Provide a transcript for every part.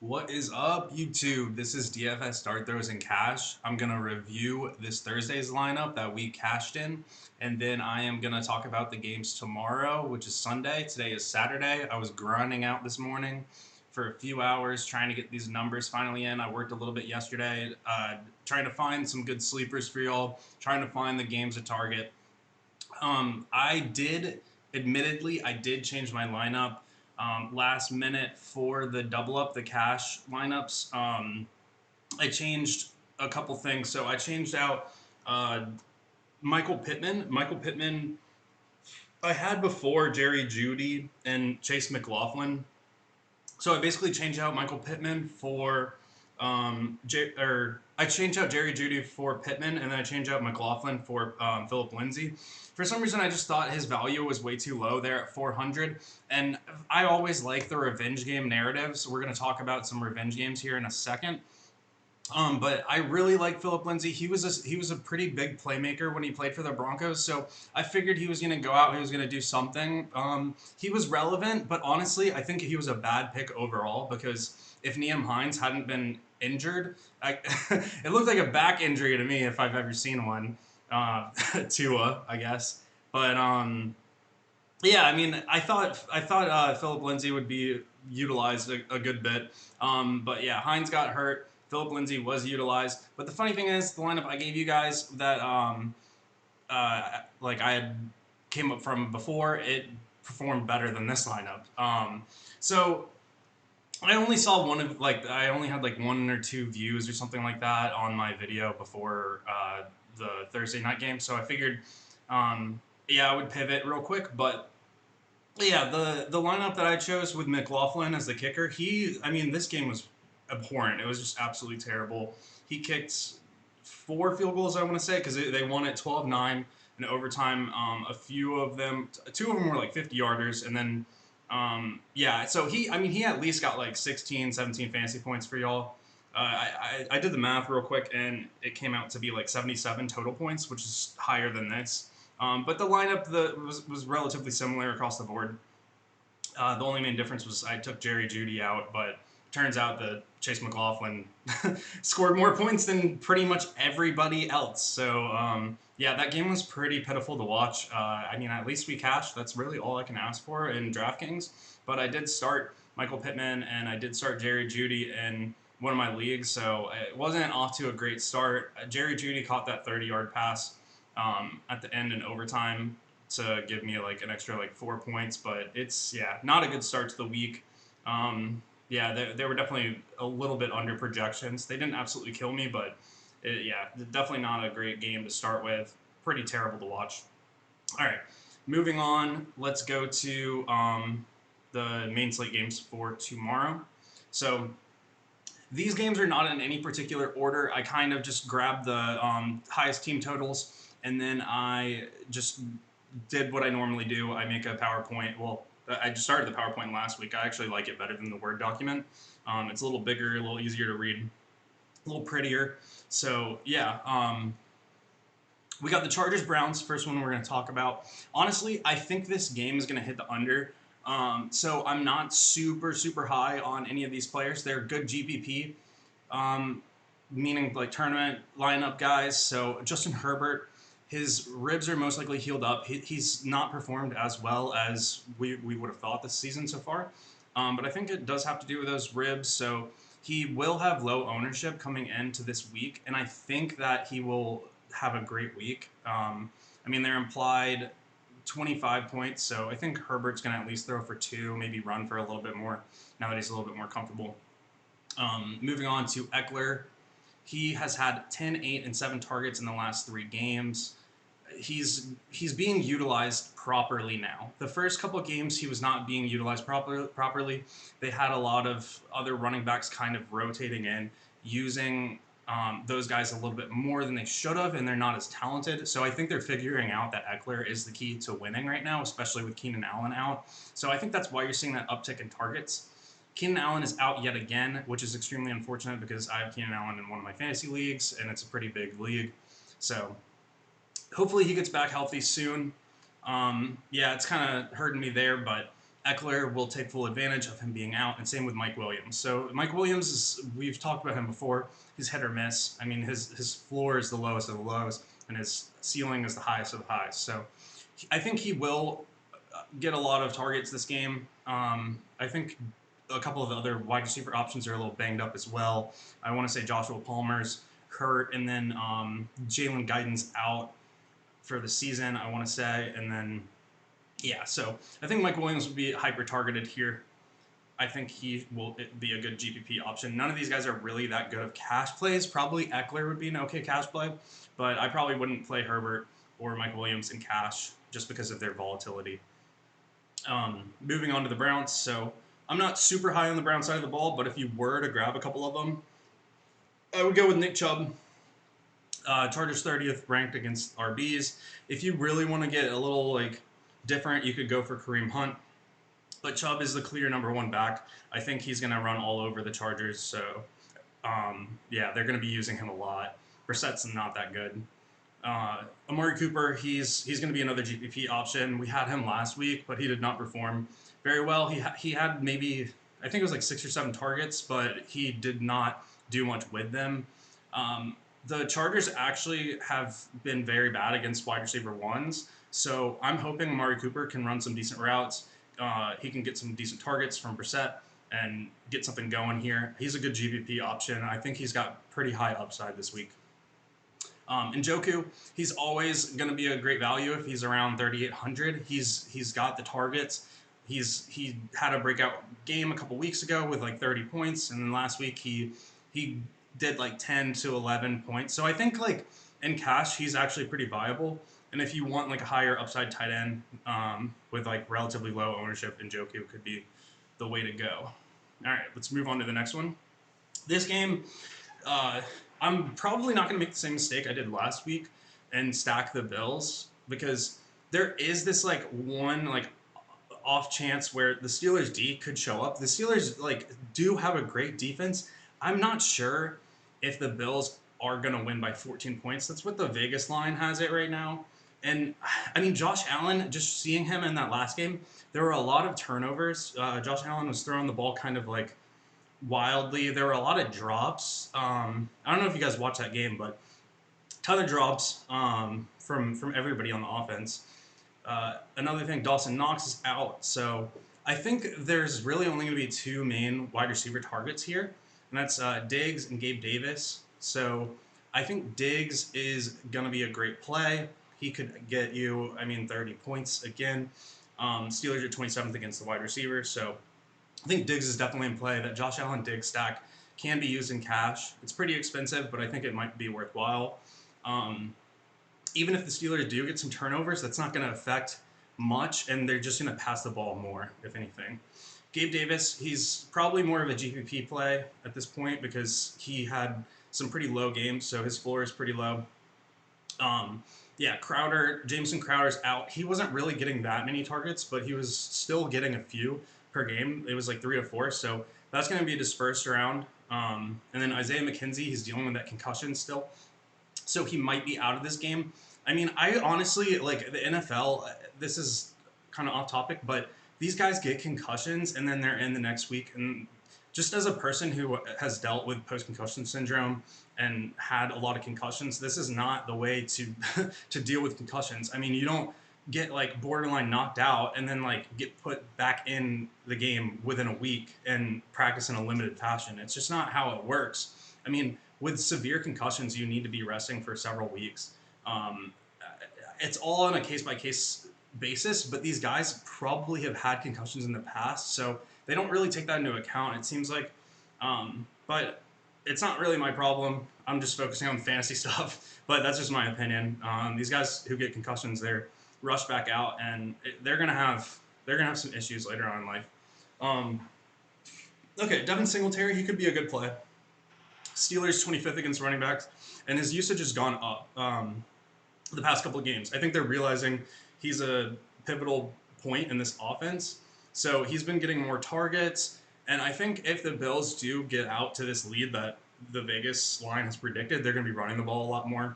What is up, YouTube? This is DFS Dart Throws and Cash. I'm going to review this Thursday's lineup that we cashed in, and then I am going to talk about the games tomorrow, which is Sunday. Today is Saturday. I was grinding out this morning for a few hours trying to get these numbers finally in. I worked a little bit yesterday, trying to find some good sleepers for y'all, trying to find the games to target. Admittedly, I did change my lineup last minute for the double up the cash lineups. I changed a couple things. So I changed out Michael Pittman. Michael Pittman, I had before Jerry Judy and Chase McLaughlin. So I basically changed out Michael Pittman for I changed out Jerry Judy for Pittman, and then I changed out McLaughlin for Philip Lindsay. For some reason, I just thought his value was way too low there at 400, and I always like the revenge game narratives. We're going to talk about some revenge games here in a second. But I really like Philip Lindsay. He was a pretty big playmaker when he played for the Broncos, so I figured he was going to go out. He was going to do something. He was relevant, but honestly, I think he was a bad pick overall because if Nyheim Hines hadn't been injured, it looked like a back injury to me if I've ever seen one. Tua, I guess, but yeah, I mean, I thought Philip Lindsay would be utilized a good bit, but yeah, Hines got hurt. Philip Lindsay was utilized, but the funny thing is, the lineup I gave you guys that like I had came up from before, it performed better than this lineup. So I only saw I only had like one or two views or something like that on my video before the Thursday night game. So I figured, yeah, I would pivot real quick. But yeah, the lineup that I chose with McLaughlin as the kicker, I mean, this game was abhorrent. It was just absolutely terrible. He kicked four field goals, I want to say, because they won at 12-9 in overtime. A few of them, two of them were like 50 yarders, and then yeah, so he at least got like 16, 17 fantasy points for y'all. I did the math real quick, and it came out to be like 77 total points, which is higher than this. But the lineup was relatively similar across the board. The only main difference was I took Jerry Judy out, but turns out that Chase McLaughlin scored more points than pretty much everybody else. So yeah, that game was pretty pitiful to watch. I mean, at least we cashed. That's really all I can ask for in DraftKings. But I did start Michael Pittman and I did start Jerry Judy in one of my leagues, so it wasn't off to a great start. Jerry Judy caught that 30-yard pass at the end in overtime to give me like an extra like 4 points, but it's not a good start to the week. Yeah, they were definitely a little bit under projections. They didn't absolutely kill me, but definitely not a great game to start with. Pretty terrible to watch. All right, moving on. Let's go to the main slate games for tomorrow. So these games are not in any particular order. I kind of just grabbed the highest team totals, and then I just did what I normally do. I make a PowerPoint. Well, I just started the PowerPoint last week. I actually like it better than the Word document. It's a little bigger, a little easier to read, a little prettier. So yeah, we got the Chargers Browns. First one we're going to talk about. Honestly, I think this game is going to hit the under. So I'm not super high on any of these players. They're good GPP, meaning like tournament lineup guys. So Justin Herbert, his ribs are most likely healed up. He's not performed as well as we would have thought this season so far. But I think it does have to do with those ribs. So he will have low ownership coming into this week, and I think that he will have a great week. I mean, they're implied 25 points, so I think Herbert's going to at least throw for two, maybe run for a little bit more now that he's a little bit more comfortable. Moving on to Eckler. He has had 10, 8, and 7 targets in the last 3 games. He's being utilized properly now. The first couple of games, he was not being utilized properly. They had a lot of other running backs kind of rotating in, using those guys a little bit more than they should have, and they're not as talented. So I think they're figuring out that Eckler is the key to winning right now, especially with Keenan Allen out. So I think that's why you're seeing that uptick in targets. Keenan Allen is out yet again, which is extremely unfortunate because I have Keenan Allen in one of my fantasy leagues, and it's a pretty big league. So hopefully he gets back healthy soon. Yeah, it's kind of hurting me there, but Eckler will take full advantage of him being out, and same with Mike Williams. So Mike Williams is, we've talked about him before. He's hit or miss. I mean, his floor is the lowest of the lows, and his ceiling is the highest of the highs. So I think he will get a lot of targets this game. I think a couple of the other wide receiver options are a little banged up as well. I want to say Joshua Palmer's hurt, and then Jalen Guyton's out for the season, I want to say, and then yeah, so I think Mike Williams would be hyper targeted here. I think he will be a good GPP option. None of these guys are really that good of cash plays. Probably Eckler would be an okay cash play, but I probably wouldn't play Herbert or Mike Williams in cash just because of their volatility. Moving on to the Browns. So I'm not super high on the Brown side of the ball, but if you were to grab a couple of them, I would go with Nick Chubb. Chargers 30th ranked against RBs. If you really want to get a little like different, you could go for Kareem Hunt. But Chubb is the clear number one back. I think he's going to run all over the Chargers. So, yeah, they're going to be using him a lot. Brissett's not that good. Amari Cooper, he's going to be another GPP option. We had him last week, but he did not perform very well. He had maybe, I think it was like 6 or 7 targets, but he did not do much with them. The Chargers actually have been very bad against wide receiver ones. So I'm hoping Amari Cooper can run some decent routes. He can get some decent targets from Brissett and get something going here. He's a good GPP option. I think he's got pretty high upside this week. Njoku, he's always going to be a great value if he's around 3,800. He's got the targets. He had a breakout game a couple weeks ago with like 30 points, and then last week he did like 10 to 11 points. So I think like in cash he's actually pretty viable. And if you want like a higher upside tight end with like relatively low ownership, Njoku could be the way to go. All right, let's move on to the next one. This game, I'm probably not going to make the same mistake I did last week and stack the Bills, because there is this like one like off chance where the Steelers D could show up. The Steelers like do have a great defense. I'm not sure if the Bills are going to win by 14 points. That's what the Vegas line has it right now. And I mean, Josh Allen, just seeing him in that last game, there were a lot of turnovers. Josh Allen was throwing the ball kind of like wildly. There were a lot of drops. I don't know if you guys watched that game, but a ton of drops from everybody on the offense. Another thing, Dawson Knox is out. So I think there's really only going to be 2 main wide receiver targets here, and that's Diggs and Gabe Davis. So I think Diggs is going to be a great play. He could get you, 30 points again. Steelers are 27th against the wide receiver, so I think Diggs is definitely in play. That Josh Allen Diggs stack can be used in cash. It's pretty expensive, but I think it might be worthwhile. Even if the Steelers do get some turnovers, that's not going to affect much, and they're just going to pass the ball more, if anything. Gabe Davis, he's probably more of a GPP play at this point because he had some pretty low games, so his floor is pretty low. Jameson Crowder's out. He wasn't really getting that many targets, but he was still getting a few per game. It was like 3 to 4, so that's going to be dispersed around. And then Isaiah McKenzie, he's dealing with that concussion still, so he might be out of this game. I honestly, like the NFL, this is kind of off topic, but these guys get concussions and then they're in the next week. And just as a person who has dealt with post-concussion syndrome and had a lot of concussions, this is not the way to to deal with concussions. You don't get like borderline knocked out and then like get put back in the game within a week and practice in a limited fashion. It's just not how it works. With severe concussions, you need to be resting for several weeks. It's all on a case-by-case basis, but these guys probably have had concussions in the past, so they don't really take that into account, it seems like. But it's not really my problem. I'm just focusing on fantasy stuff, but that's just my opinion. These guys who get concussions, they're rushed back out, and they're gonna have some issues later on in life. Okay, Devin Singletary, he could be a good play. Steelers 25th against running backs, and his usage has gone up the past couple of games. I think they're realizing he's a pivotal point in this offense. So he's been getting more targets, and I think if the Bills do get out to this lead that the Vegas line has predicted, they're going to be running the ball a lot more.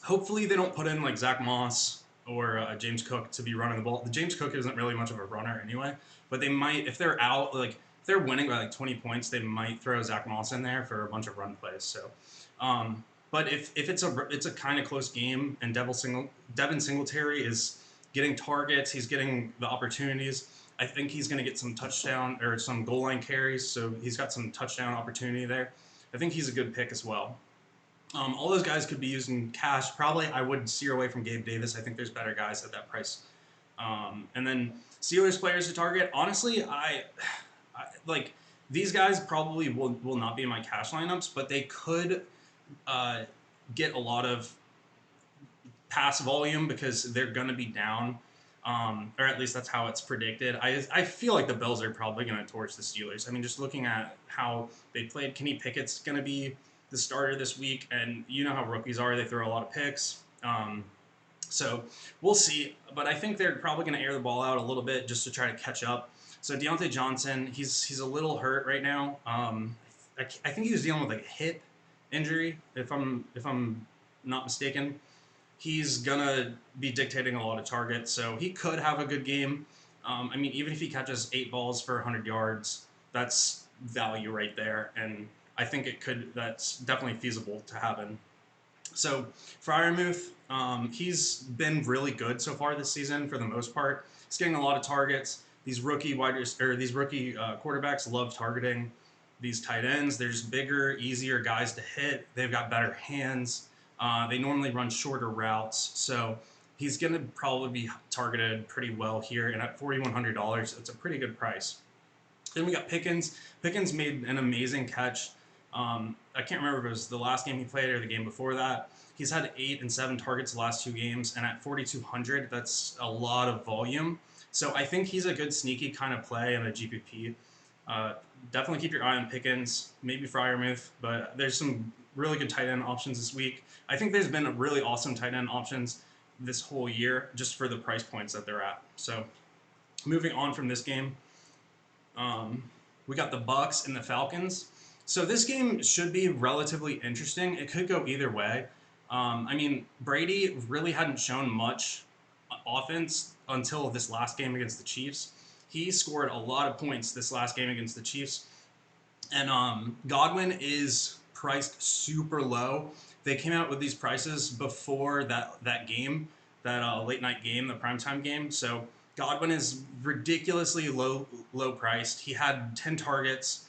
Hopefully they don't put in like Zach Moss or James Cook to be running the ball. The James Cook isn't really much of a runner anyway, but they might, if they're out, like if they're winning by like 20 points, they might throw Zach Moss in there for a bunch of run plays. So, but if it's a kind of close game and Devin Singletary is getting targets, he's getting the opportunities. I think he's going to get some touchdown or some goal line carries, so he's got some touchdown opportunity there. I think he's a good pick as well. All those guys could be used in cash. Probably I would steer away from Gabe Davis. I think there's better guys at that price. And then Steelers players to target. Honestly, I like these guys probably will not be in my cash lineups, but they could get a lot of pass volume because they're going to be down. Or at least that's how it's predicted. I feel like the Bills are probably going to torch the Steelers. I mean, just looking at how they played, Kenny Pickett's going to be the starter this week, and you know how rookies are. They throw a lot of picks. So we'll see. But I think they're probably going to air the ball out a little bit just to try to catch up. So Deontay Johnson, he's a little hurt right now. I think he was dealing with like a hip injury, if I'm not mistaken. He's gonna be dictating a lot of targets, so he could have a good game. I mean, even if he catches 8 balls for 100 yards, that's value right there, and I think that's definitely feasible to happen. So Freiermuth, he's been really good so far this season for the most part. He's getting a lot of targets. These rookie quarterbacks love targeting these tight ends. They're just bigger, easier guys to hit. They've got better hands. They normally run shorter routes, so he's going to probably be targeted pretty well here. And at $4,100, it's a pretty good price. Then we got Pickens. Pickens made an amazing catch. I can't remember if it was the last game he played or the game before that. He's had 8 and 7 targets the last 2 games, and at 4,200, that's a lot of volume. So I think he's a good sneaky kind of play in a GPP. Definitely keep your eye on Pickens, maybe Freiermuth, but there's some really good tight end options this week. I think there's been really awesome tight end options this whole year just for the price points that they're at. So moving on from this game, we got the Bucs and the Falcons. So this game should be relatively interesting. It could go either way. I mean, Brady really hadn't shown much offense until this last game against the Chiefs. He scored a lot of points this last game against the Chiefs. And Godwin is priced super low. They came out with these prices before that game, that late night game, the primetime game. So Godwin is ridiculously low priced. He had 10 targets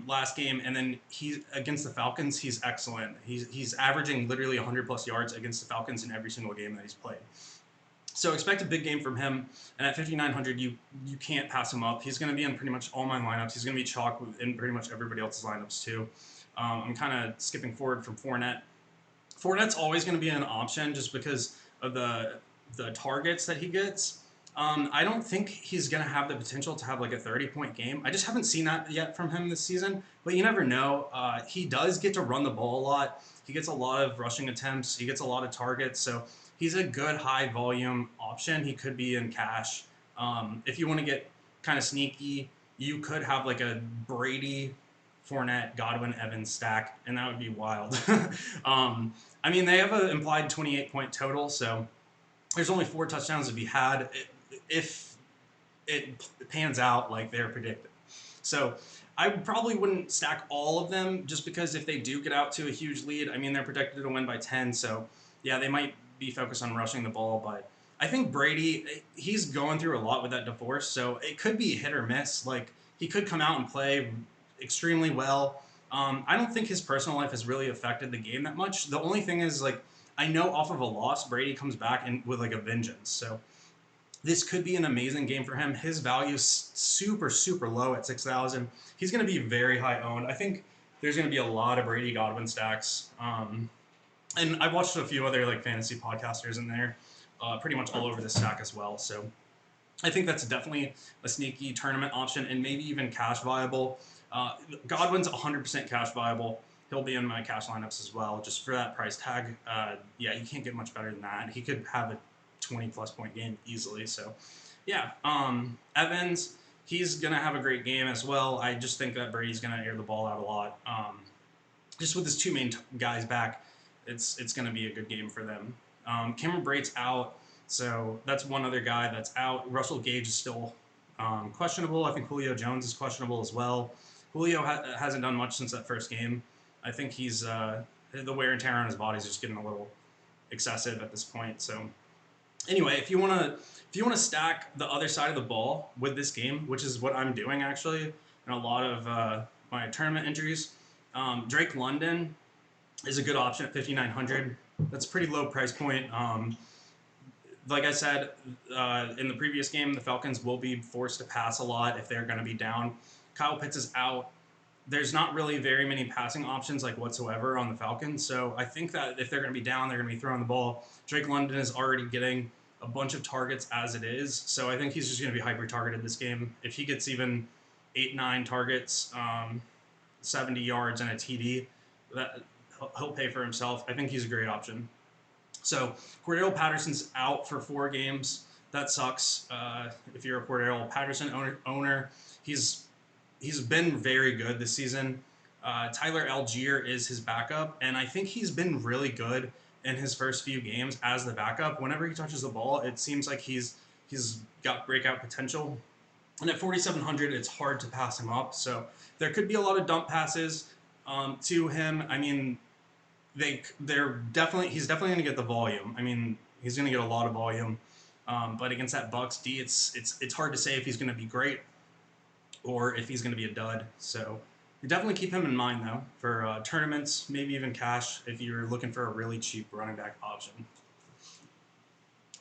last game, and then he against the Falcons, he's excellent. He's averaging literally 100 plus yards against the Falcons in every single game that he's played. So expect a big game from him, and at 5,900, you can't pass him up. He's going to be in pretty much all my lineups. He's going to be chalk in pretty much everybody else's lineups too. I'm kind of skipping forward from Fournette. Fournette's always going to be an option just because of the targets that he gets. I don't think he's going to have the potential to have like a 30-point game. I just haven't seen that yet from him this season, but you never know. He does get to run the ball a lot. He gets a lot of rushing attempts. He gets a lot of targets, so he's a good high-volume option. He could be in cash. If you want to get kind of sneaky, you could have like a Brady, Fournette, Godwin, Evans stack, and that would be wild. I mean, they have an implied 28-point total, so there's only 4 touchdowns to be had if it pans out like they're predicted. So I probably wouldn't stack all of them just because if they do get out to a huge lead, I mean, they're projected to win by 10, so yeah, they might be focused on rushing the ball, but I think Brady, he's going through a lot with that divorce, so it could be hit or miss. Like, he could come out and play extremely well. I don't think his personal life has really affected the game that much. The only thing is, like, I know off of a loss, Brady comes back and with like a vengeance. So this could be an amazing game for him. His value is super, super low at 6,000. He's going to be very high owned. I think there's going to be a lot of Brady Godwin stacks. And I've watched a few other like fantasy podcasters in there, pretty much all over the stack as well. So I think that's definitely a sneaky tournament option and maybe even cash viable. Godwin's 100% cash viable. He'll be in my cash lineups as well, just for that price tag. Yeah, you can't get much better than that. He could have a 20-plus point game easily. So, yeah, Evans, he's going to have a great game as well. I just think that Brady's going to air the ball out a lot. Just with his 2 main guys back, it's going to be a good game for them. Cameron Brate's out. So that's one other guy that's out. Russell Gage is still questionable. I think Julio Jones is questionable as well. Julio hasn't done much since that first game. I think he's the wear and tear on his body is just getting a little excessive at this point. So anyway, if you wanna stack the other side of the ball with this game, which is what I'm doing actually, in a lot of my tournament entries, Drake London is a good option at 5,900. That's a pretty low price point. Like I said in the previous game, the Falcons will be forced to pass a lot if they're going to be down. Kyle Pitts is out. There's not really very many passing options like whatsoever on the Falcons. So I think that if they're going to be down, they're going to be throwing the ball. Drake London is already getting a bunch of targets as it is. So I think he's just going to be hyper targeted this game. If he gets even 8-9 targets, 70 yards and a TD, that he'll pay for himself. I think he's a great option. So Cordero Patterson's out for 4 games. That sucks. If you're a Cordero Patterson owner, he's been very good this season. Tyler Algier is his backup, and I think he's been really good in his first few games as the backup. Whenever he touches the ball, it seems like he's got breakout potential. And at 4,700, it's hard to pass him up. So there could be a lot of dump passes to him. I mean, he's definitely going to get the volume. I mean, he's going to get a lot of volume. But against that Bucks D, it's hard to say if he's going to be great or if he's going to be a dud. So you definitely keep him in mind, though, for tournaments, maybe even cash if you're looking for a really cheap running back option.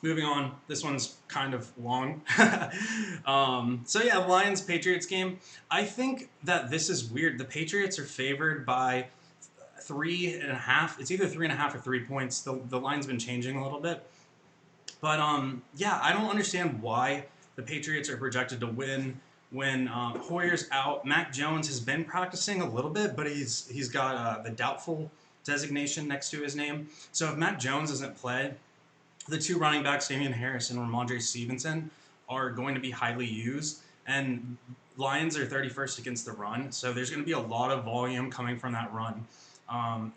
Moving on, this one's kind of long. So yeah, Lions-Patriots game. I think that this is weird. The Patriots are favored by 3.5. It's either 3.5 or 3 points. The line's been changing a little bit. But yeah, I don't understand why the Patriots are projected to win when Hoyer's out. Mac Jones has been practicing a little bit, but he's got the doubtful designation next to his name. So if Mac Jones doesn't play, the 2 running backs, Damian Harris and Ramondre Stevenson, are going to be highly used. And Lions are 31st against the run, so there's going to be a lot of volume coming from that run.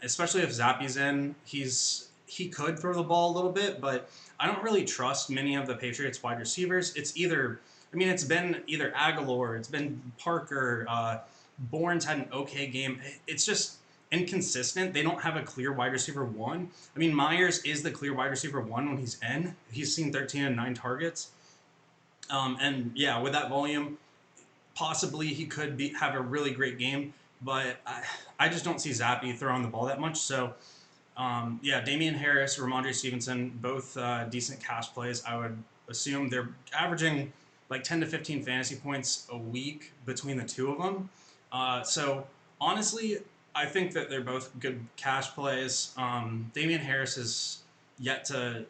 Especially if Zappy's in, he could throw the ball a little bit, but I don't really trust many of the Patriots wide receivers. It's been either Aguilar, it's been Parker, Bourne's had an okay game. It's just inconsistent. They don't have a clear wide receiver 1. I mean, Myers is the clear wide receiver 1 when he's in. He's seen 13 and 9 targets. And yeah, with that volume, possibly he could have a really great game, but I just don't see Zappy throwing the ball that much. So yeah, Damian Harris, Ramondre Stevenson, both decent cash plays. I would assume they're averaging like 10 to 15 fantasy points a week between the 2 of them. So honestly, I think that they're both good cash plays. Damian Harris is yet to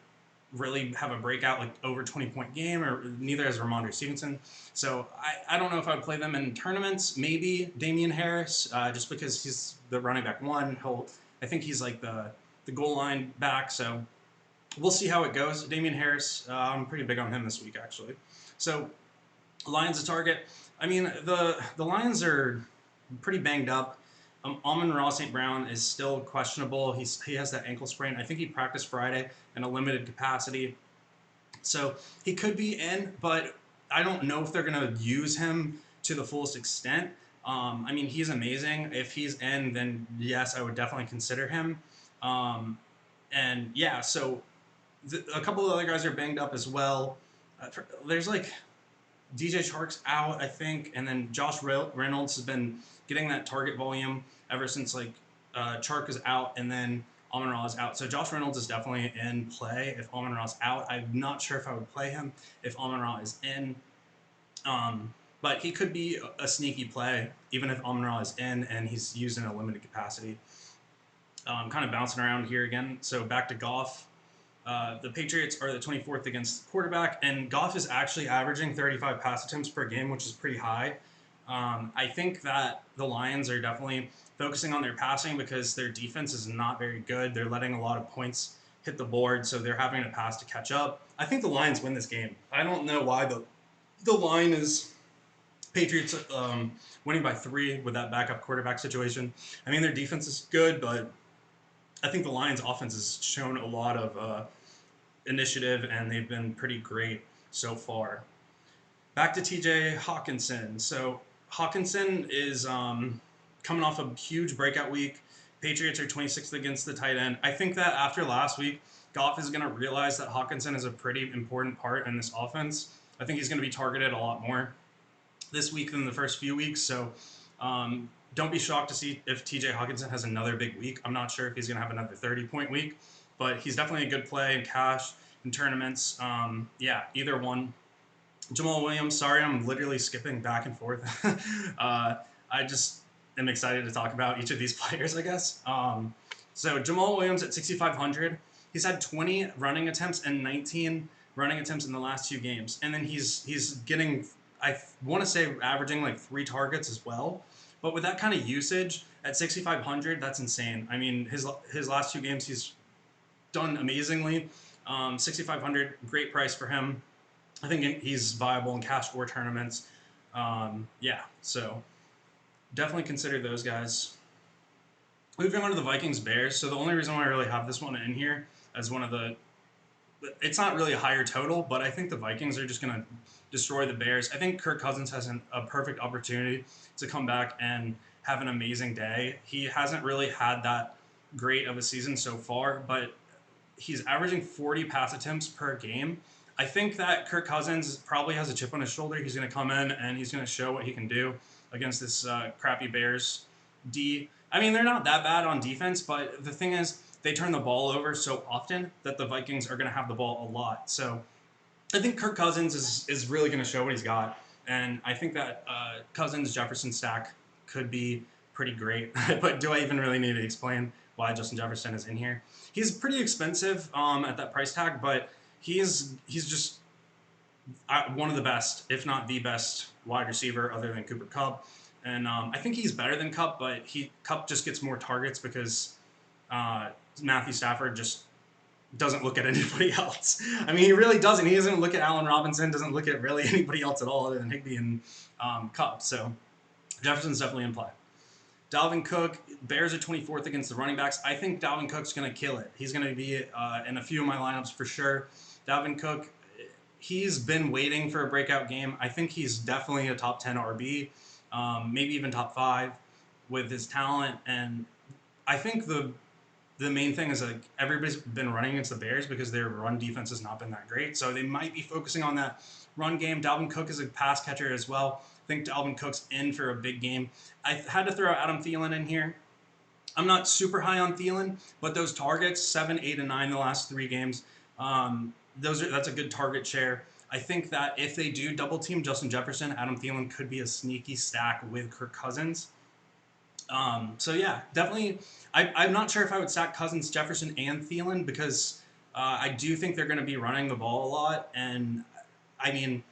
really have a breakout like over 20-point game, or neither has Ramondre Stevenson. So I don't know if I would play them in tournaments. Maybe Damian Harris, just because he's the running back 1. I think he's like the goal line back. So we'll see how it goes. Damian Harris, I'm pretty big on him this week actually. So Lions a target. I mean, the Lions are pretty banged up. Amon-Ra St. Brown is still questionable. He has that ankle sprain. I think he practiced Friday in a limited capacity. So he could be in, but I don't know if they're going to use him to the fullest extent. I mean, he's amazing. If he's in, then yes, I would definitely consider him. And yeah, so a couple of other guys are banged up as well. There's like DJ Chark's out, I think, and then Josh Reynolds has been getting that target volume ever since like Chark is out, and then Amon-Ra is out. So Josh Reynolds is definitely in play if Amon-Ra's out. I'm not sure if I would play him if Amon-Ra is in. But he could be a sneaky play even if Amon-Ra is in and he's used in a limited capacity. Kind of bouncing around here again. So back to Goff. The Patriots are the 24th against the quarterback, and Goff is actually averaging 35 pass attempts per game, which is pretty high. I think that the Lions are definitely focusing on their passing because their defense is not very good. They're letting a lot of points hit the board, so they're having to pass to catch up. I think the Lions win this game. I don't know why the line is Patriots winning by 3 with that backup quarterback situation. I mean, their defense is good, but I think the Lions' offense has shown a lot of initiative, and they've been pretty great so far. Back to TJ Hawkinson. So Hawkinson is coming off a huge breakout week. Patriots are 26th against the tight end. I think that after last week, Goff is going to realize that Hawkinson is a pretty important part in this offense. I think he's going to be targeted a lot more this week than the first few weeks. So don't be shocked to see if TJ Hawkinson has another big week. I'm not sure if he's going to have another 30-point week, but he's definitely a good play in cash, in tournaments. Yeah, either one. Jamal Williams, sorry, I'm literally skipping back and forth. I just am excited to talk about each of these players, I guess. So Jamal Williams at 6,500. He's had 20 running attempts and 19 running attempts in the last 2 games. And then he's getting, I want to say, averaging like 3 targets as well. But with that kind of usage at 6,500, that's insane. I mean, his last 2 games, he's done amazingly. 6,500, great price for him. I think he's viable in cash or tournaments. Yeah, so definitely consider those guys. Moving on to the Vikings-Bears. So the only reason why I really have this one in here as one of the... It's not really a higher total, but I think the Vikings are just going to destroy the Bears. I think Kirk Cousins has a perfect opportunity to come back and have an amazing day. He hasn't really had that great of a season so far, but he's averaging 40 pass attempts per game. I think that Kirk Cousins probably has a chip on his shoulder. He's going to come in and he's going to show what he can do against this crappy Bears D. I mean, they're not that bad on defense, but the thing is, they turn the ball over so often that the Vikings are going to have the ball a lot. So I think Kirk Cousins is really going to show what he's got. And I think that Cousins-Jefferson stack could be pretty great. But do I even really need to explain why Justin Jefferson is in here? He's pretty expensive at that price tag, but he's just one of the best, if not the best, wide receiver other than Cooper Kupp. And I think he's better than Kupp, but Kupp just gets more targets because Matthew Stafford just doesn't look at anybody else. I mean, he really doesn't. He doesn't look at Allen Robinson, doesn't look at really anybody else at all other than Higbee and Kupp. So Jefferson's definitely in play. Dalvin Cook, Bears are 24th against the running backs. I think Dalvin Cook's going to kill it. He's going to be in a few of my lineups for sure. Dalvin Cook, he's been waiting for a breakout game. I think he's definitely a top 10 RB, maybe even top 5 with his talent. And I think the main thing is like everybody's been running against the Bears because their run defense has not been that great. So they might be focusing on that run game. Dalvin Cook is a pass catcher as well. I think Dalvin Cook's in for a big game. I had to throw Adam Thielen in here. I'm not super high on Thielen, but those targets, 7, 8, and 9 in the last 3 games, that's a good target share. I think that if they do double team Justin Jefferson, Adam Thielen could be a sneaky stack with Kirk Cousins. So yeah, definitely. I'm not sure if I would stack Cousins, Jefferson, and Thielen because I do think they're going to be running the ball a lot. And I mean,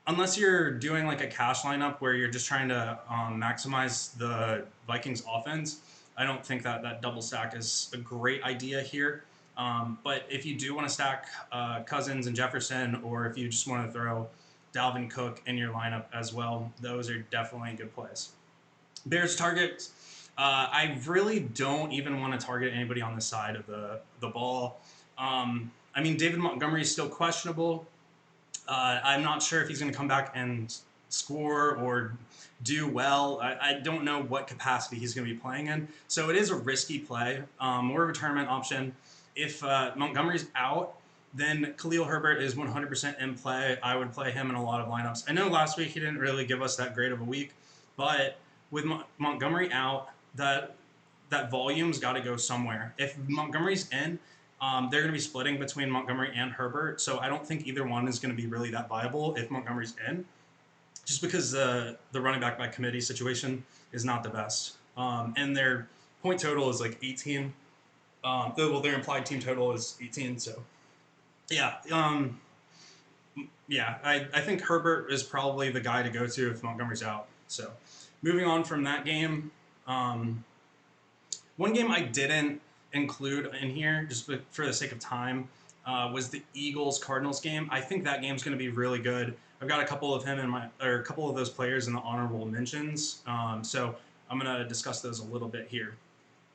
unless you're doing like a cash lineup where you're just trying to maximize the Vikings offense, I don't think that double stack is a great idea here. But if you do want to stack Cousins and Jefferson, or if you just want to throw Dalvin Cook in your lineup as well, those are definitely good plays. Bears targets. I really don't even want to target anybody on the side of the ball. I mean, David Montgomery is still questionable. I'm not sure if he's going to come back and score or do well. I don't know what capacity he's going to be playing in. So it is a risky play, more of a tournament option. If Montgomery's out, then Khalil Herbert is 100% in play. I would play him in a lot of lineups. I know last week he didn't really give us that great of a week, but with Montgomery out, that volume's got to go somewhere. If Montgomery's in, they're going to be splitting between Montgomery and Herbert, so I don't think either one is going to be really that viable if Montgomery's in, just because the running back by committee situation is not the best. And their point total is like 18. Their implied team total is 18, so yeah. I think Herbert is probably the guy to go to if Montgomery's out. So moving on from that game, one game I didn't include in here just for the sake of time was the Eagles-Cardinals game. I think that game's going to be really good. I've got a couple of a couple of those players in the honorable mentions, so I'm going to discuss those a little bit here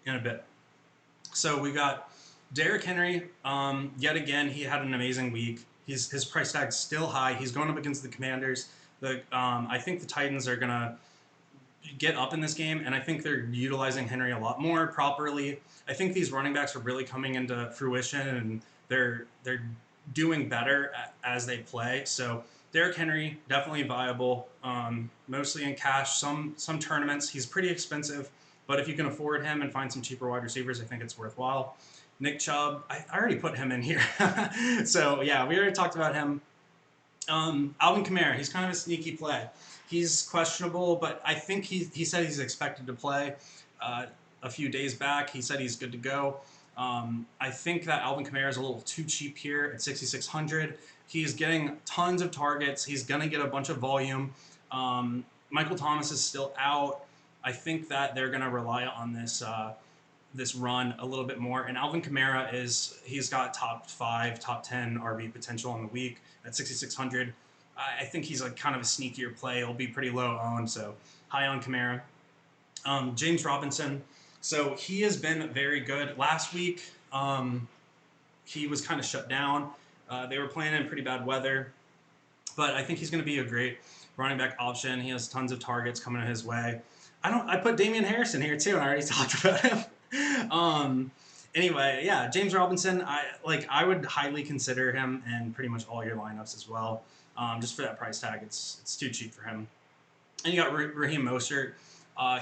in a bit. So we got Derrick Henry, yet again, he had an amazing week. His price tag's still high. He's going up against the Commanders. I think the Titans are gonna get up in this game, and I think they're utilizing Henry a lot more properly. I think these running backs are really coming into fruition, and they're doing better as they play. So Derrick Henry definitely viable, mostly in cash. Some tournaments he's pretty expensive, but if you can afford him and find some cheaper wide receivers, I think it's worthwhile. Nick Chubb, I already put him in here, so yeah, we already talked about him. Alvin Kamara, he's kind of a sneaky play. He's questionable, but I think he said he's expected to play. A few days back, he said he's good to go. I think that Alvin Kamara is a little too cheap here at 6,600. He's getting tons of targets. He's going to get a bunch of volume. Michael Thomas is still out. I think that they're going to rely on this run a little bit more. And Alvin Kamara he's got top 5, top 10 RB potential in the week at 6,600. I think he's like kind of a sneakier play. He'll be pretty low owned, so high on Kamara. James Robinson. So he has been very good. Last week, he was kind of shut down. They were playing in pretty bad weather, but I think he's going to be a great running back option. He has tons of targets coming his way. I put Damian Harrison here too, and I already talked about him. Anyway, yeah, James Robinson. I would highly consider him in pretty much all your lineups as well. Just for that price tag, it's too cheap for him. And you got Raheem Mostert.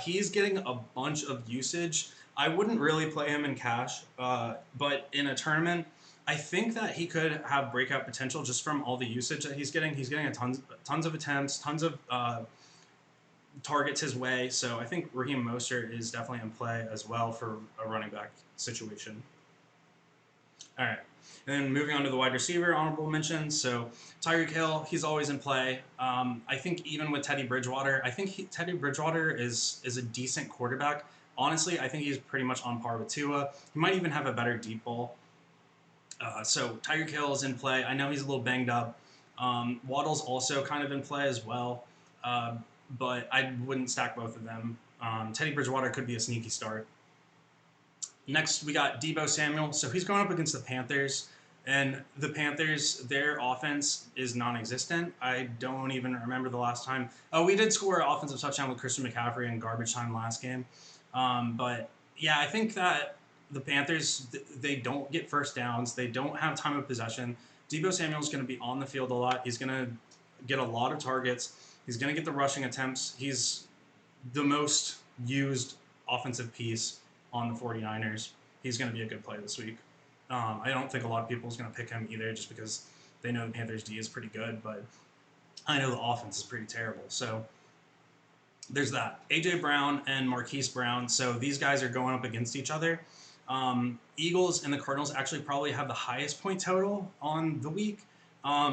He's getting a bunch of usage. I wouldn't really play him in cash, but in a tournament, I think that he could have breakout potential just from all the usage that he's getting. He's getting tons of attempts, tons of targets his way. So I think Raheem Mostert is definitely in play as well for a running back situation. All right. And then moving on to the wide receiver, honorable mentions. So Tyreek Hill, he's always in play. I think even with Teddy Bridgewater, I think Teddy Bridgewater is a decent quarterback. Honestly, I think he's pretty much on par with Tua. He might even have a better deep ball. So Tyreek Hill is in play. I know he's a little banged up. Waddle's also kind of in play as well, but I wouldn't stack both of them. Teddy Bridgewater could be a sneaky start. Next, we got Deebo Samuel. So he's going up against the Panthers. And the Panthers, their offense is non-existent. I don't even remember the last time. Oh, we did score an offensive touchdown with Christian McCaffrey in garbage time last game. But, yeah, I think that the Panthers, they don't get first downs. They don't have time of possession. Deebo Samuel's going to be on the field a lot. He's going to get a lot of targets. He's going to get the rushing attempts. He's the most used offensive piece on the 49ers. He's going to be a good play this week. I don't think a lot of people is going to pick him either just because they know the Panthers D is pretty good, but I know the offense is pretty terrible. So there's that. A.J. Brown and Marquise Brown. So these guys are going up against each other. Eagles and the Cardinals actually probably have the highest point total on the week.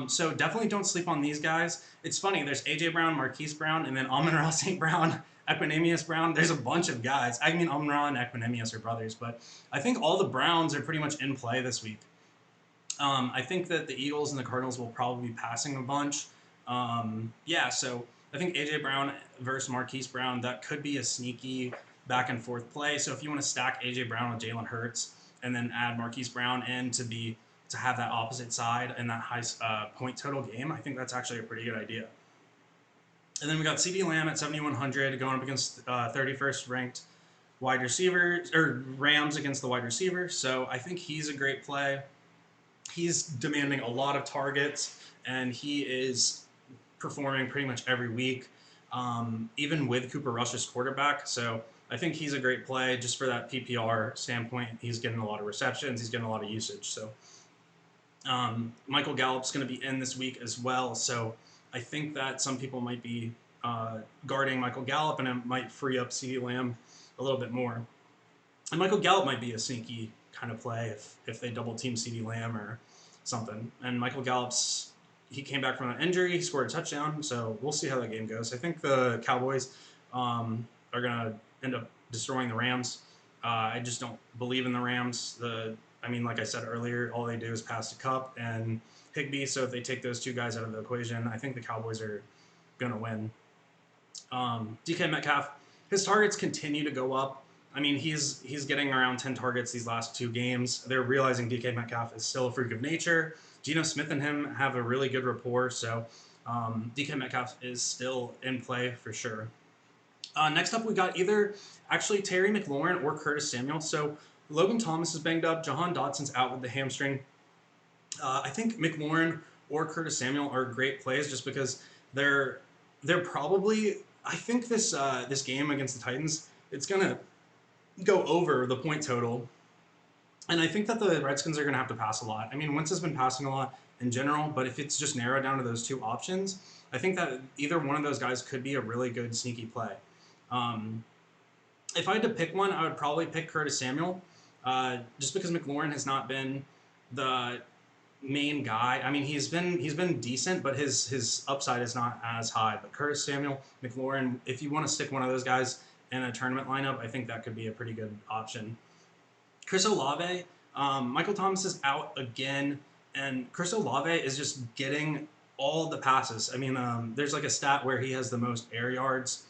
So definitely don't sleep on these guys. It's funny. There's A.J. Brown, Marquise Brown, and then Amon-Ra St. Brown, Equanimous Brown. There's a bunch of guys. I mean, Amon-Ra and Equanimous are brothers, but I think all the Browns are pretty much in play this week. I think that the Eagles and the Cardinals will probably be passing a bunch. So I think A.J. Brown versus Marquise Brown, that could be a sneaky back and forth play. So if you want to stack A.J. Brown with Jalen Hurts and then add Marquise Brown in to have that opposite side in that high point total game, I think that's actually a pretty good idea. And then we got CeeDee Lamb at 7,100 going up against 31st ranked wide receivers, or Rams against the wide receiver. So I think he's a great play. He's demanding a lot of targets, and he is performing pretty much every week, even with Cooper Rush's quarterback. So I think he's a great play just for that PPR standpoint. He's getting a lot of receptions. He's getting a lot of usage. So Michael Gallup's going to be in this week as well. So I think that some people might be guarding Michael Gallup, and it might free up CeeDee Lamb a little bit more. And Michael Gallup might be a sneaky kind of play if they double team CeeDee Lamb or something. And Michael Gallup's, he came back from an injury, he scored a touchdown, so we'll see how that game goes. I think the Cowboys are going to end up destroying the Rams. I just don't believe in the Rams. Like I said earlier, all they do is pass to Cup and Higbee, so if they take those two guys out of the equation, I think the Cowboys are going to win. DK Metcalf, his targets continue to go up. I mean, he's getting around 10 targets these last 2 games. They're realizing DK Metcalf is still a freak of nature. Geno Smith and him have a really good rapport, so DK Metcalf is still in play for sure. Next up, we got either actually Terry McLaurin or Curtis Samuel. So Logan Thomas is banged up. Jahan Dotson's out with the hamstring. I think McLaurin or Curtis Samuel are great plays just because they're probably. I think this game against the Titans, it's gonna go over the point total, and I think that the Redskins are gonna have to pass a lot. I mean, Wentz has been passing a lot in general, but if it's just narrowed down to those 2 options, I think that either one of those guys could be a really good sneaky play. Um, if I had to pick one, I would probably pick Curtis Samuel, just because McLaurin has not been the main guy. I mean, he's been decent, but his upside is not as high. But Curtis Samuel, McLaurin, if you want to stick one of those guys in a tournament lineup, I think that could be a pretty good option. Chris Olave, Michael Thomas is out again, and Chris Olave is just getting all the passes. I mean, there's like a stat where he has the most air yards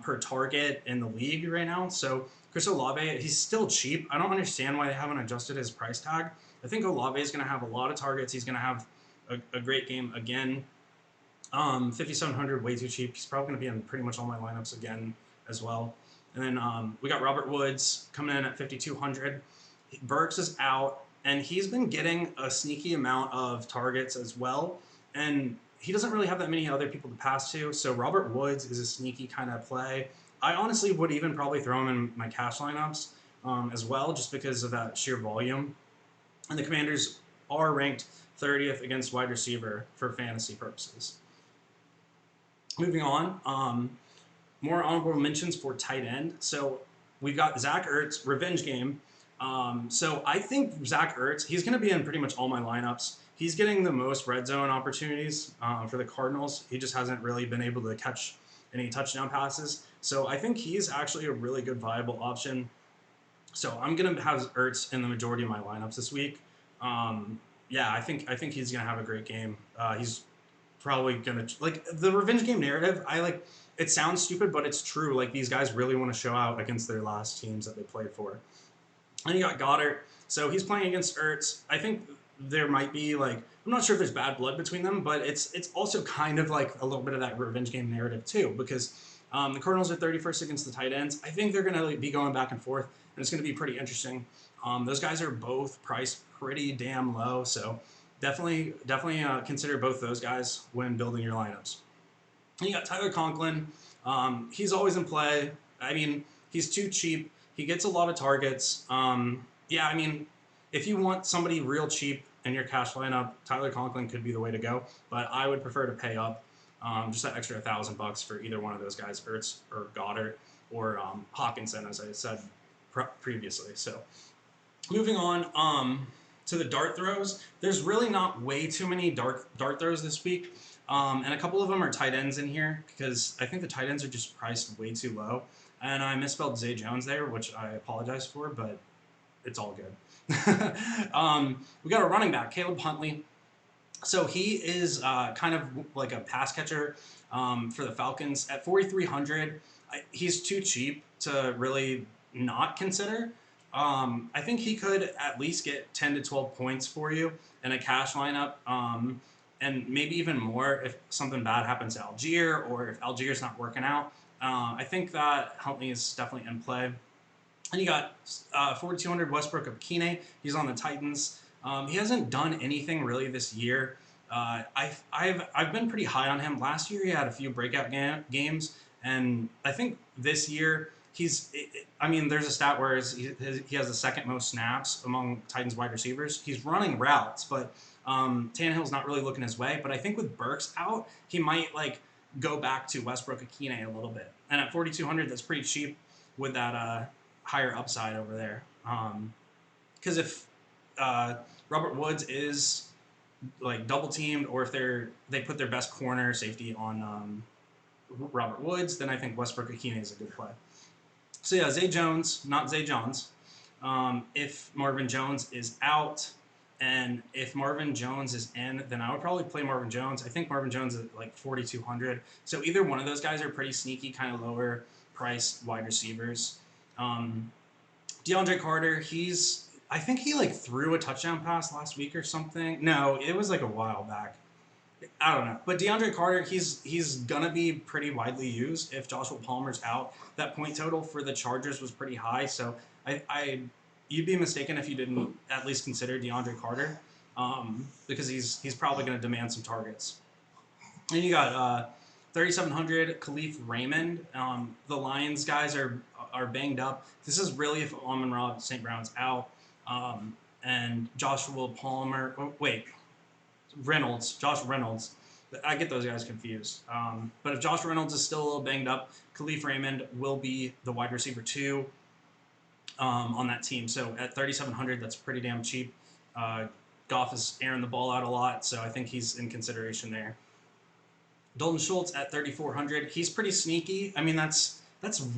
per target in the league right now. So Chris Olave, he's still cheap. I don't understand why they haven't adjusted his price tag. I think Olave is going to have a lot of targets. He's going to have a great game again. 5,700, way too cheap. He's probably going to be in pretty much all my lineups again as well. And then we got Robert Woods coming in at 5,200. Burks is out, and he's been getting a sneaky amount of targets as well. And he doesn't really have that many other people to pass to, so Robert Woods is a sneaky kind of play. I honestly would even probably throw him in my cash lineups as well, just because of that sheer volume. And the Commanders are ranked 30th against wide receiver for fantasy purposes. Moving on, more honorable mentions for tight end. So we've got Zach Ertz, revenge game. So I think Zach Ertz, he's going to be in pretty much all my lineups. He's getting the most red zone opportunities for the Cardinals. He just hasn't really been able to catch any touchdown passes. So I think he's actually a really good viable option. So I'm going to have Ertz in the majority of my lineups this week. Yeah, I think he's going to have a great game. He's probably going to, like, the revenge game narrative, it sounds stupid, but it's true. Like, these guys really want to show out against their last teams that they played for. And you got Goddard. So he's playing against Ertz. I think there might be, like, I'm not sure if there's bad blood between them, but it's also kind of like a little bit of that revenge game narrative too, because the Cardinals are 31st against the tight ends. I think they're going to be going back and forth, and it's going to be pretty interesting. Those guys are both priced pretty damn low, so definitely consider both those guys when building your lineups. And you got Tyler Conklin. He's always in play. I mean, he's too cheap. He gets a lot of targets. Yeah, I mean, if you want somebody real cheap in your cash lineup, Tyler Conklin could be the way to go. But I would prefer to pay up just that extra $1,000 for either one of those guys, Ertz or Goddard or Hawkinson, as I said previously. So moving on to the dart throws, there's really not way too many dart throws this week. And a couple of them are tight ends in here because I think the tight ends are just priced way too low. And I misspelled Zay Jones there, which I apologize for, but it's all good. We got a running back, Caleb Huntley. So he is kind of like a pass catcher for the Falcons. At 4,300, he's too cheap to really not consider. I think he could at least get 10 to 12 points for you in a cash lineup, and maybe even more if something bad happens to Algier or if Algier's not working out. I think that Huntley is definitely in play. And you got 4,200 Westbrook of Kine. He's on the Titans. He hasn't done anything really this year. I've been pretty high on him. Last year he had a few breakout games, and I think this year there's a stat where he has the second most snaps among Titans wide receivers. He's running routes, but Tannehill's not really looking his way. But I think with Burks out, he might go back to Westbrook Akine a little bit. And at 4,200, that's pretty cheap with that higher upside over there. Because if Robert Woods is double teamed, or if they put their best corner safety on Robert Woods, then I think Westbrook Akine is a good play. So yeah, Zay Jones, not Zay Johns. If Marvin Jones is out, and if Marvin Jones is in, then I would probably play Marvin Jones. I think Marvin Jones is 4,200. So either one of those guys are pretty sneaky, kind of lower priced wide receivers. DeAndre Carter, I think he like threw a touchdown pass last week or something. No, it was like a while back. I don't know. But DeAndre Carter, he's gonna be pretty widely used if Joshua Palmer's out. That point total for the Chargers was pretty high, so I you'd be mistaken if you didn't at least consider DeAndre Carter, because he's probably gonna demand some targets. And you got 3,700 Khalif Raymond. The Lions guys are banged up. This is really if Amon-Ra St. Brown's out, and Joshua Palmer. Oh, wait, Josh Reynolds. I get those guys confused. But if Josh Reynolds is still a little banged up, Khalif Raymond will be the wide receiver 2 on that team. So at 3,700, that's pretty damn cheap. Goff is airing the ball out a lot, so I think he's in consideration there. Dalton Schultz at 3,400. He's pretty sneaky. I mean, that's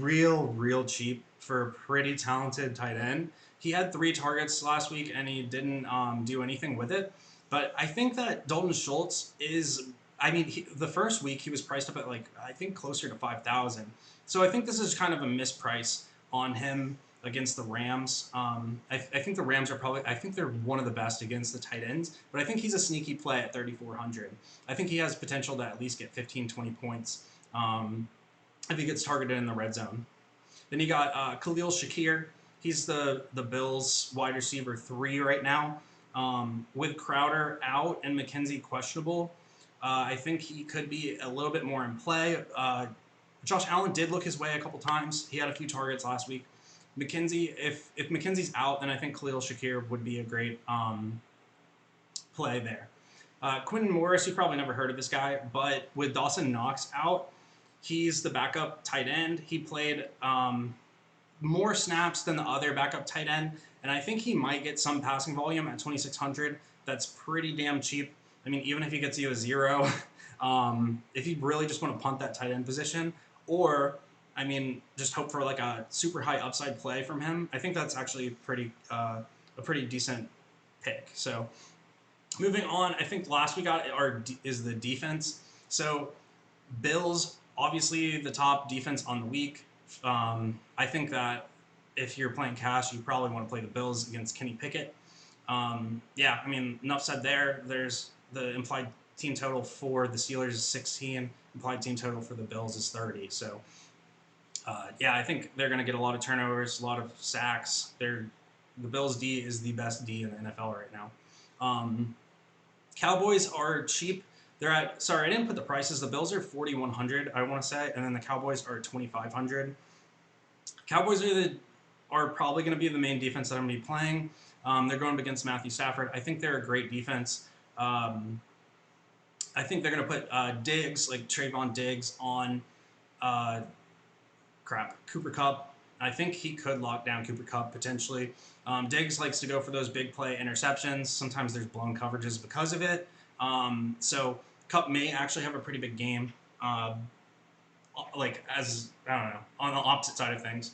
real cheap for a pretty talented tight end. He had 3 targets last week, and he didn't do anything with it. But I think that Dalton Schultz is, I mean, the first week he was priced up at like, I think closer to 5,000. So I think this is kind of a misprice on him against the Rams. I think the Rams are I think they're one of the best against the tight ends, but I think he's a sneaky play at 3,400. I think he has potential to at least get 15, 20 points if he gets targeted in the red zone. Then you got Khalil Shakir. He's the Bills wide receiver 3 right now. With Crowder out and McKenzie questionable, I think he could be a little bit more in play. Josh Allen did look his way a couple times. He had a few targets last week. McKenzie, if McKenzie's out, then I think Khalil Shakir would be a great play there. Quentin Morris, you probably never heard of this guy, but with Dawson Knox out, he's the backup tight end. He played more snaps than the other backup tight end, and I think he might get some passing volume at 2,600. That's pretty damn cheap. I mean, even if he gets you a 0, if you really just want to punt that tight end position, or I mean, just hope for like a super high upside play from him, I think that's actually a pretty decent pick. So moving on, I think last we got is the defense. So Bills, obviously the top defense on the week. I think that if you're playing cash, you probably want to play the Bills against Kenny Pickett. Yeah, I mean, enough said there. There's the implied team total for the Steelers is 16. Implied team total for the Bills is 30. So, yeah, I think they're going to get a lot of turnovers, a lot of sacks. The Bills' D is the best D in the NFL right now. Cowboys are cheap. I didn't put the prices. The Bills are 4,100, I want to say, and then the Cowboys are 2,500. Cowboys are probably going to be the main defense that I'm going to be playing. They're going up against Matthew Stafford. I think they're a great defense. I think they're going to put Diggs, like Trayvon Diggs, on Cooper Kupp. I think he could lock down Cooper Kupp potentially. Diggs likes to go for those big play interceptions. Sometimes there's blown coverages because of it. So Kupp may actually have a pretty big game, like as, I don't know, on the opposite side of things.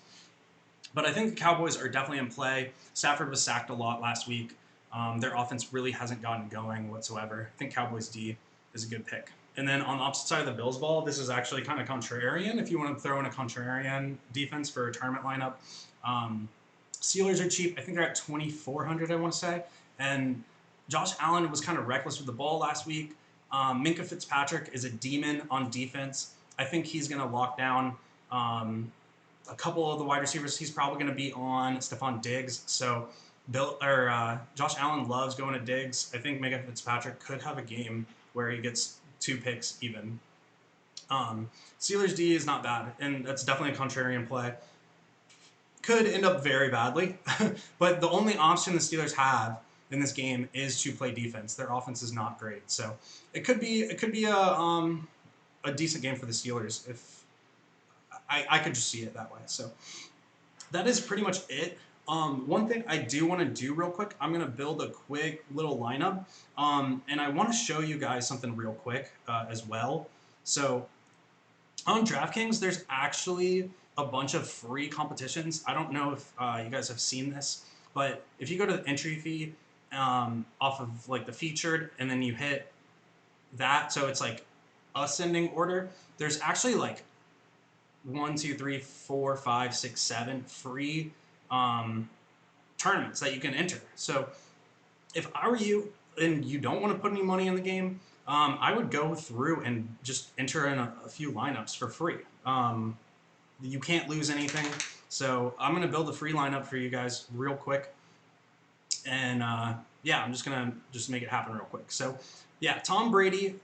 But I think the Cowboys are definitely in play. Stafford was sacked a lot last week. Their offense really hasn't gotten going whatsoever. I think Cowboys D is a good pick. And then on the opposite side of the Bills ball, this is actually kind of contrarian if you want to throw in a contrarian defense for a tournament lineup. Steelers are cheap. I think they're at 2,400, I want to say. And Josh Allen was kind of reckless with the ball last week. Minkah Fitzpatrick is a demon on defense. I think he's going to lock down a couple of the wide receivers. He's probably going to be on Stephon Diggs. So Josh Allen loves going to Diggs. I think Minkah Fitzpatrick could have a game where he gets 2 picks even. Steelers D is not bad, and that's definitely a contrarian play. Could end up very badly, but the only option the Steelers have in this game is to play defense. Their offense is not great, so it could be a decent game for the Steelers if I could just see it that way. So that is pretty much it. One thing I do want to do real quick, I'm going to build a quick little lineup, and I want to show you guys something real quick as well. So on DraftKings, there's actually a bunch of free competitions. I don't know if you guys have seen this, but if you go to the entry fee off of like the featured, and then you hit that, so it's like ascending order, there's actually like one, two, three, four, five, six, 7 free tournaments that you can enter. So if I were you and you don't want to put any money in the game, I would go through and just enter in a few lineups for free. You can't lose anything. So I'm going to build a free lineup for you guys real quick. And yeah, I'm just going to make it happen real quick. So yeah, Tom Brady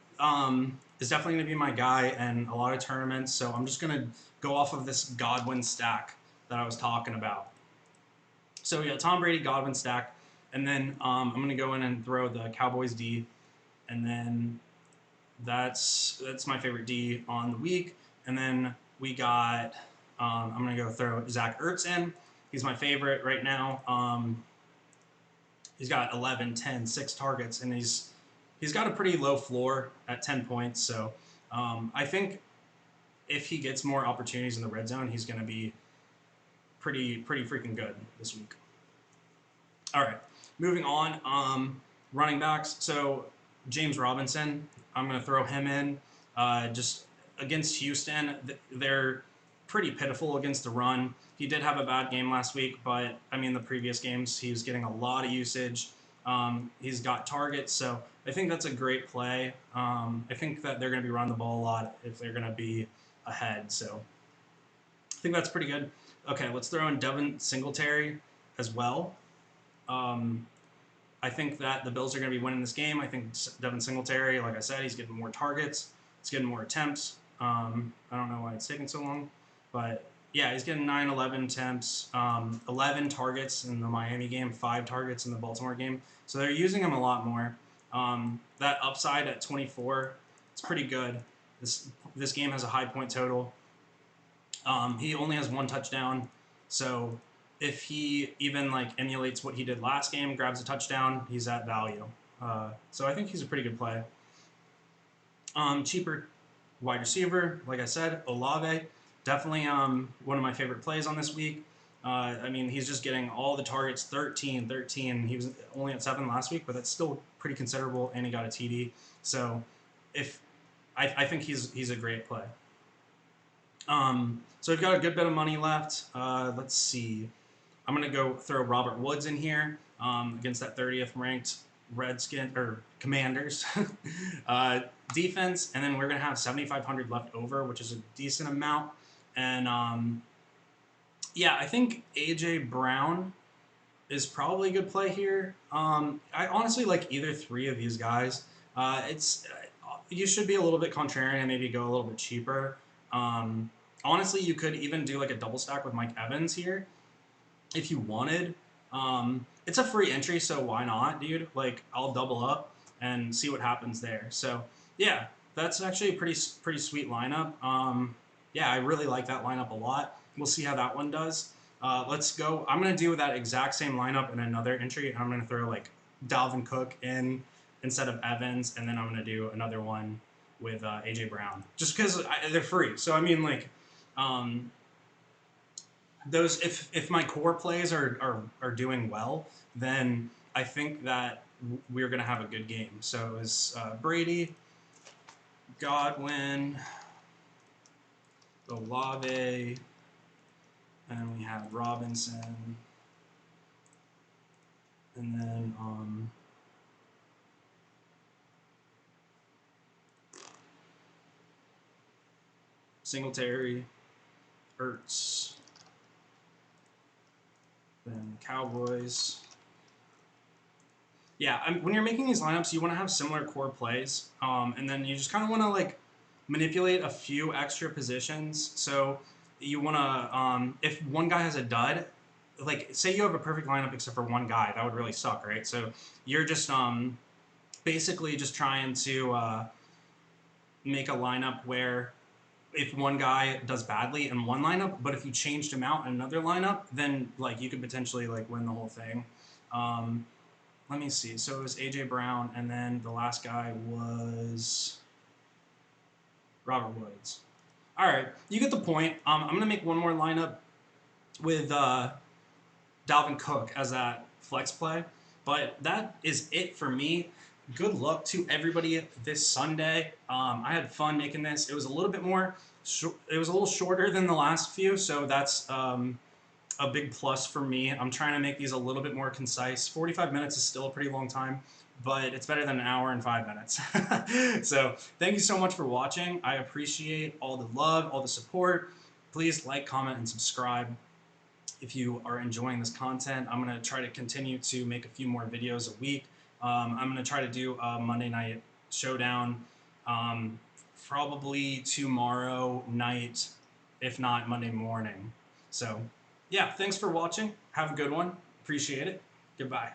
is definitely going to be my guy in a lot of tournaments. So I'm just going to go off of this Godwin stack that I was talking about. So yeah, Tom Brady, Godwin stack. And then I'm going to go in and throw the Cowboys D. And then that's my favorite D on the week. And then we got, I'm going to go throw Zach Ertz in. He's my favorite right now. He's got 11, 10, 6 targets, and he's got a pretty low floor at 10 points. So I think if he gets more opportunities in the red zone, he's going to be pretty freaking good this week. All right, moving on. Running backs. So James Robinson, I'm going to throw him in. Just against Houston, they're pretty pitiful against the run. He did have a bad game last week, but I mean the previous games he was getting a lot of usage. He's got targets, so I think that's a great play. I think that they're going to be running the ball a lot if they're going to be ahead. So I think that's pretty good. Okay, let's throw in Devin Singletary as well. I think that the Bills are going to be winning this game. I think Devin Singletary, like I said, he's getting more targets. He's getting more attempts. I don't know why it's taking so long. But, yeah, he's getting 9, 11 attempts, 11 targets in the Miami game, 5 targets in the Baltimore game. So they're using him a lot more. That upside at 24, it's pretty good. This game has a high point total. He only has 1 touchdown. So if he even emulates what he did last game, grabs a touchdown, he's at value. So I think he's a pretty good play. Cheaper wide receiver, like I said, Olave. Definitely one of my favorite plays on this week. I mean, he's just getting all the targets, 13. He was only at 7 last week, but that's still pretty considerable, and he got a TD. So I think he's a great play. So we've got a good bit of money left. Let's see. I'm going to go throw Robert Woods in here against that 30th ranked Commanders defense, and then we're going to have 7,500 left over, which is a decent amount. And yeah, I think AJ Brown is probably a good play here. I honestly like either 3 of these guys. You should be a little bit contrarian and maybe go a little bit cheaper. Honestly, you could even do a double stack with Mike Evans here if you wanted. It's a free entry, so why not, dude? I'll double up and see what happens there. So yeah, that's actually a pretty sweet lineup. Yeah, I really like that lineup a lot. We'll see how that one does. Let's go. I'm going to do that exact same lineup in another entry. I'm going to throw Dalvin Cook in instead of Evans, and then I'm going to do another one with AJ Brown, just because they're free. So I mean, those if my core plays are doing well, then I think that we're going to have a good game. So it was Brady, Godwin, Olave, and we have Robinson, and then Singletary, Ertz, then Cowboys. Yeah, when you're making these lineups, you want to have similar core plays, and then you just kind of want to manipulate a few extra positions. So you want to, if one guy has a dud, say you have a perfect lineup except for one guy, that would really suck, right? So you're just basically just trying to make a lineup where if one guy does badly in one lineup, but if you changed him out in another lineup, then you could potentially win the whole thing. Let me see. So it was AJ Brown, and then the last guy was Robert Woods. All right, you get the point. I'm going to make one more lineup with Dalvin Cook as that flex play, but that is it for me. Good luck to everybody this Sunday. I had fun making this. It was a little bit more it was a little shorter than the last few, so that's a big plus for me. I'm trying to make these a little bit more concise. 45 minutes is still a pretty long time, but it's better than an hour and 5 minutes. So thank you so much for watching. I appreciate all the love, all the support. Please like, comment, and subscribe if you are enjoying this content. I'm going to try to continue to make a few more videos a week. I'm going to try to do a Monday Night Showdown probably tomorrow night, if not Monday morning. So yeah, thanks for watching. Have a good one. Appreciate it. Goodbye.